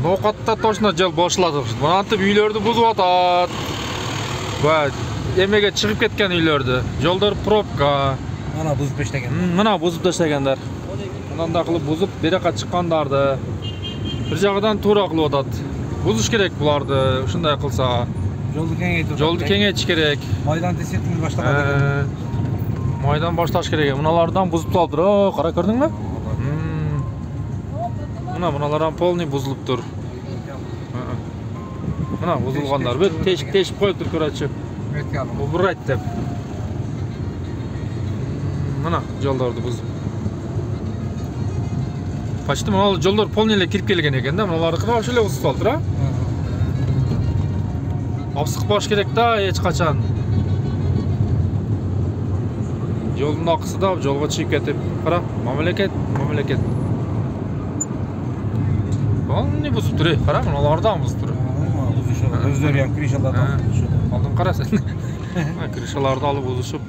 Ноқатта точно жол бошылады. Мынантип үйлөрдү бузуп атат. Эмеге чыгып кеткен үйлөрдү. Жолдор пробка. Мына бузуп таштаган. Мына бузуп таштагандар. Мындай кылып бузуп, берака чыккандарды бир жагынан туура кылып атат. Бузуш керек буларды, ушундай кылса. Жолду кеңейтиш керек. Майдан тесетин баштаган. Майдан башташ керек. Мыналардан бузуп салдыр. Кара көрдүңбү? Мыналардан полный бузулуптур. Мына бузулгандар. Бүт тешип коюптур, короче. Убурайт деп. Мына жолдорду бузуп. Почти мына жолдор полный эле кирип келген экен да. Мыналарды вообще эле бузуп салдыр, а? Абсыкпаш керек да эч качан. Жолдун акысы да жолго чыгып кетип, кара, мамлекет. Полный бузуптур, кара, мыналардан бузуптур. Өздөрү ham крышалардан. Алдын кара сен. Крышаларды алып бузушуп.